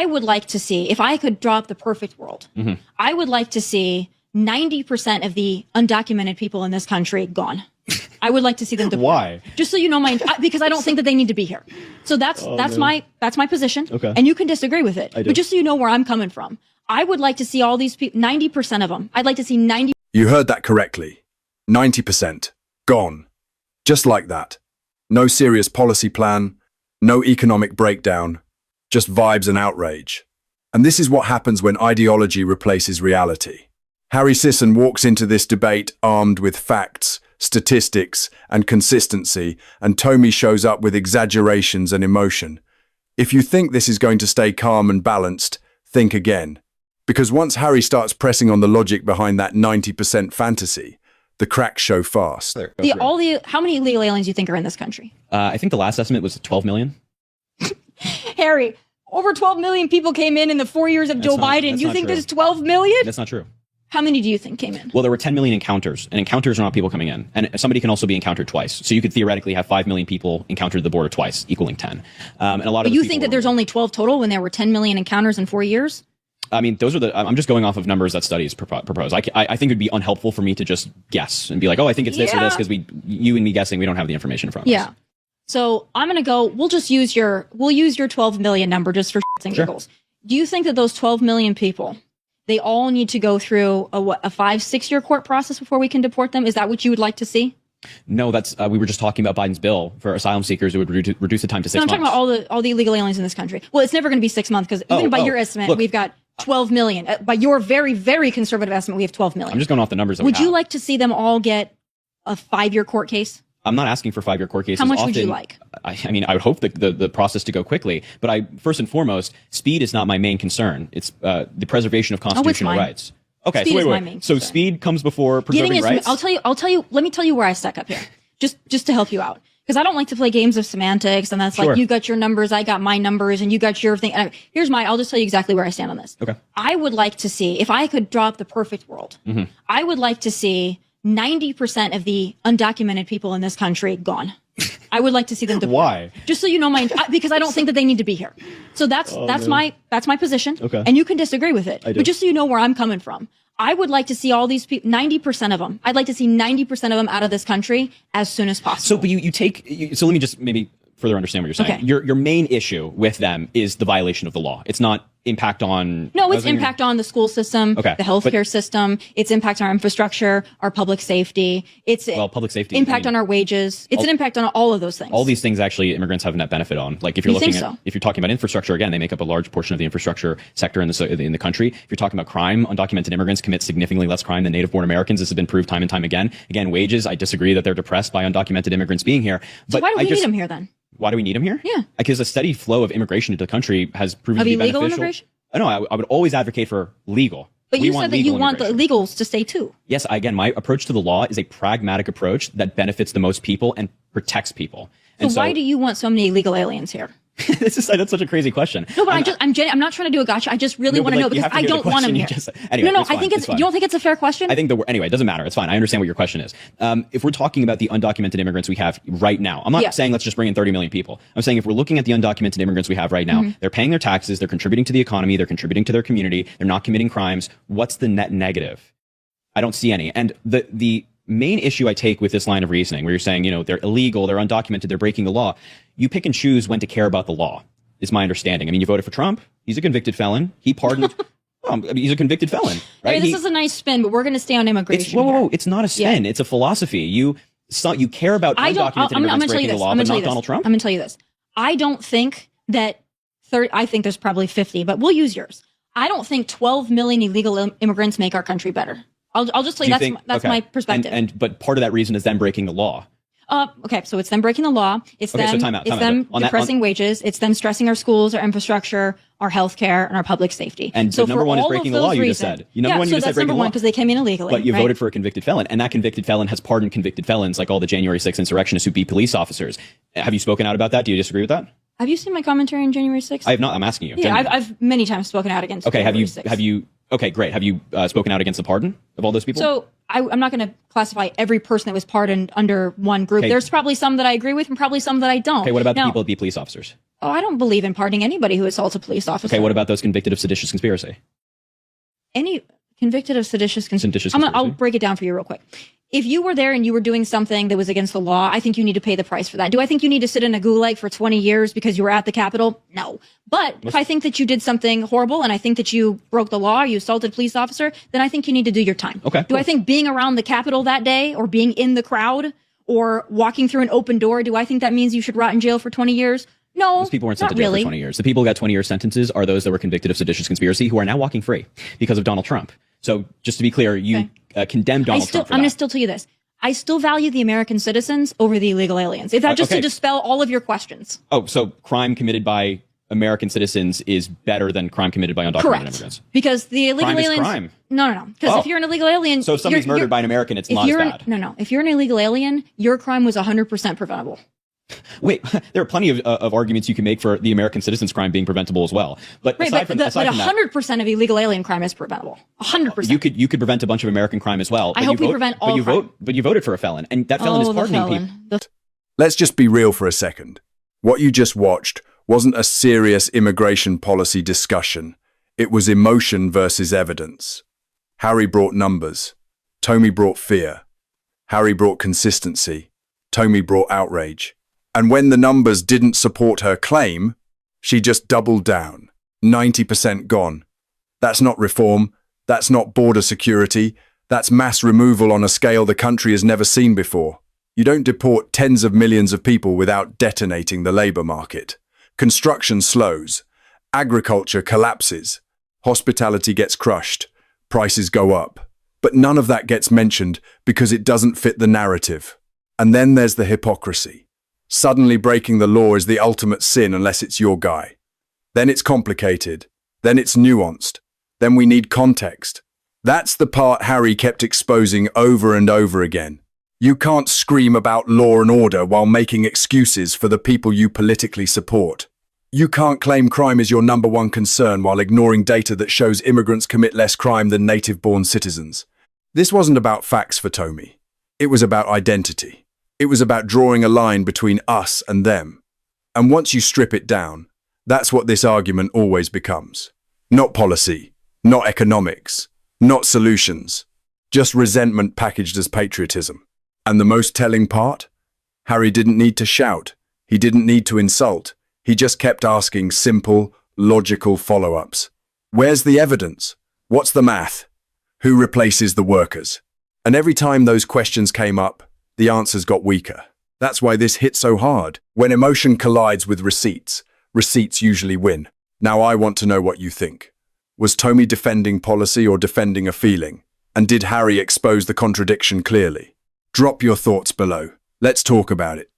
I would like to see, if I could draw up the perfect world, I would like to see 90% of the undocumented people in this country gone. I would like to see them deported. Why? Just so you know, because I don't think that they need to be here. So that's my position. Okay. And you can disagree with it. I do. But just so you know where I'm coming from, I would like to see all these people, 90% of them. I'd like to see 90. You heard that correctly. 90% gone. Just like that. No serious policy plan, no economic breakdown, just vibes and outrage. And this is what happens when ideology replaces reality. Harry Sisson walks into this debate armed with facts, statistics, and consistency, and Tomi shows up with exaggerations and emotion. If you think this is going to stay calm and balanced, think again. Because once Harry starts pressing on the logic behind that 90% fantasy, the cracks show fast. How many illegal aliens do you think are in this country? I think the last estimate was 12 million. Harry, over 12 million people came in the 4 years of Joe Biden. You think there's 12 million? That's not true. How many do you think came in? Well, there were 10 million encounters, and encounters are not people coming in. And somebody can also be encountered twice. So you could theoretically have 5 million people encountered the border twice, equaling 10. And a lot of you think that there's only 12 total when there were 10 million encounters in 4 years? I mean, those are I'm just going off of numbers that studies propose. I think it'd be unhelpful for me to just guess and be like, oh, I think it's this or this, because you and me guessing, we don't have the information in front of us. So I'm going to go, we'll use your 12 million number just for shits and giggles. Do you think that those 12 million people, they all need to go through a 5-6 year court process before we can deport them? Is that what you would like to see? No, that's we were just talking about Biden's bill for asylum seekers. It would reduce the time to 6 months. I'm talking about all the illegal aliens in this country. Well, it's never going to be 6 months because even by your estimate, we've got 12 million. By your very, very conservative estimate, we have 12 million. I'm just going off the numbers that Would you like to see them all get a 5-year court case? I'm not asking for 5-year court cases. How much would you like? I mean, I would hope the process to go quickly, but first and foremost, speed is not my main concern. It's the preservation of constitutional rights. Okay, speed so wait. So speed comes before preserving rights? I'll tell you, let me tell you where I stack up here. Just to help you out. Because I don't like to play games of semantics, and that's like, you got your numbers, I got my numbers, and you got your thing. I'll just tell you exactly where I stand on this. Okay. I would like to see, if I could draw up the perfect world, I would like to see 90% of the undocumented people in this country gone. I would like to see them deported. Why? Just so you know, because I don't think that they need to be here. So that's my position. Okay. And you can disagree with it. I do. But just so you know where I'm coming from, I would like to see all these people, 90% of them. I'd like to see 90% of them out of this country as soon as possible. So, but so let me just maybe further understand what you're saying. Okay. Your main issue with them is the violation of the law. It's not impact on... No, it's impact on the school system, the healthcare system. It's impact on our infrastructure, our public safety. It's public safety. Impact on our wages. It's an impact on all of those things. All these things actually immigrants have a net benefit on. Like if you're if you're talking about infrastructure, again, they make up a large portion of the infrastructure sector in the country. If you're talking about crime, undocumented immigrants commit significantly less crime than native-born Americans. This has been proved time and time again. Again, wages, I disagree that they're depressed by undocumented immigrants being here. So why do we need them here then? Why do we need them here? Yeah. Because a steady flow of immigration into the country has proven to be beneficial. Illegal immigration? No, I would always advocate for legal. But you said that you want the illegals to stay too. Yes, again, my approach to the law is a pragmatic approach that benefits the most people and protects people. So why do you want so many illegal aliens here? That's such a crazy question. No, but I'm not trying to do a gotcha. I just really want to know because I don't want them here. Anyway, I think you don't think it's a fair question? I think anyway, it doesn't matter. It's fine. I understand what your question is. If we're talking about the undocumented immigrants we have right now, I'm not saying let's just bring in 30 million people. I'm saying if we're looking at the undocumented immigrants we have right now, they're paying their taxes, they're contributing to the economy, they're contributing to their community, they're not committing crimes. What's the net negative? I don't see any. And the main issue I take with this line of reasoning, where you're saying, they're illegal, they're undocumented, they're breaking the law, you pick and choose when to care about the law, is my understanding. I mean, you voted for Trump. He's a convicted felon. He pardoned. He's a convicted felon, right? This is a nice spin, but we're going to stay on immigration. Whoa, it's not a spin. It's a philosophy. You care about undocumented immigrants breaking the law, but not Donald Trump? I'm going to tell you this. I don't think that I think there's probably 50, but we'll use yours. I don't think 12 million illegal immigrants make our country better. I'll just tell you that's my perspective. But part of that reason is them breaking the law. Okay, so it's them breaking the law. It's them depressing wages. It's them stressing our schools, our infrastructure, our healthcare, and our public safety. And so number one is breaking the law, you just said. Number one, you just said breaking the law. Because they came in illegally. But you voted for a convicted felon, and that convicted felon has pardoned convicted felons, like all the January 6th insurrectionists who beat police officers. Have you spoken out about that? Do you disagree with that? Have you seen my commentary on January 6th? I have not. I'm asking you. Yeah, I've many times spoken out against January 6th. Okay, great. Have you spoken out against the pardon of all those people? So I'm not going to classify every person that was pardoned under one group. There's probably some that I agree with and probably some that I don't. Okay, what about the people that beat police officers? Oh, I don't believe in pardoning anybody who assaults a police officer. Okay, what about those convicted of seditious conspiracy? Any convicted of seditious conspiracy? I'll break it down for you real quick. If you were there and you were doing something that was against the law, I think you need to pay the price for that. Do I think you need to sit in a gulag for 20 years because you were at the Capitol? No. But if I think that you did something horrible and I think that you broke the law, you assaulted a police officer, then I think you need to do your time. Okay. Do I think being around the Capitol that day or being in the crowd or walking through an open door, do I think that means you should rot in jail for 20 years? No, those people weren't sent to jail for 20 years. The people who got 20-year sentences are those that were convicted of seditious conspiracy who are now walking free because of Donald Trump. So just to be clear, you condemned Donald Trump for that. I'm going to still tell you this. I still value the American citizens over the illegal aliens. If that just to dispel all of your questions. Oh, so crime committed by American citizens is better than crime committed by undocumented immigrants? Because the illegal aliens. Crime. No. Because if you're an illegal alien. So if somebody's murdered by an American, it's not as bad. No. If you're an illegal alien, your crime was 100% preventable. Wait, there are plenty of arguments you can make for the American citizens' crime being preventable as well. But aside from 100% of illegal alien crime is preventable. 100%. You could prevent a bunch of American crime as well. I hope we prevent all crime. But you voted for a felon, and that felon is pardoning people. Let's just be real for a second. What you just watched wasn't a serious immigration policy discussion. It was emotion versus evidence. Harry brought numbers. Tomi brought fear. Harry brought consistency. Tomi brought outrage. And when the numbers didn't support her claim, she just doubled down. 90% gone. That's not reform. That's not border security. That's mass removal on a scale the country has never seen before. You don't deport tens of millions of people without detonating the labor market. Construction slows. Agriculture collapses. Hospitality gets crushed. Prices go up. But none of that gets mentioned because it doesn't fit the narrative. And then there's the hypocrisy. Suddenly breaking the law is the ultimate sin unless it's your guy. Then it's complicated. Then it's nuanced. Then we need context. That's the part Harry kept exposing over and over again. You can't scream about law and order while making excuses for the people you politically support. You can't claim crime is your number one concern while ignoring data that shows immigrants commit less crime than native-born citizens. This wasn't about facts for Tomi. It was about identity. It was about drawing a line between us and them. And once you strip it down, that's what this argument always becomes. Not policy, not economics, not solutions, just resentment packaged as patriotism. And the most telling part? Harry didn't need to shout. He didn't need to insult. He just kept asking simple, logical follow-ups. Where's the evidence? What's the math? Who replaces the workers? And every time those questions came up, the answers got weaker. That's why this hit so hard. When emotion collides with receipts, receipts usually win. Now I want to know what you think. Was Tomi defending policy or defending a feeling? And did Harry expose the contradiction clearly? Drop your thoughts below. Let's talk about it.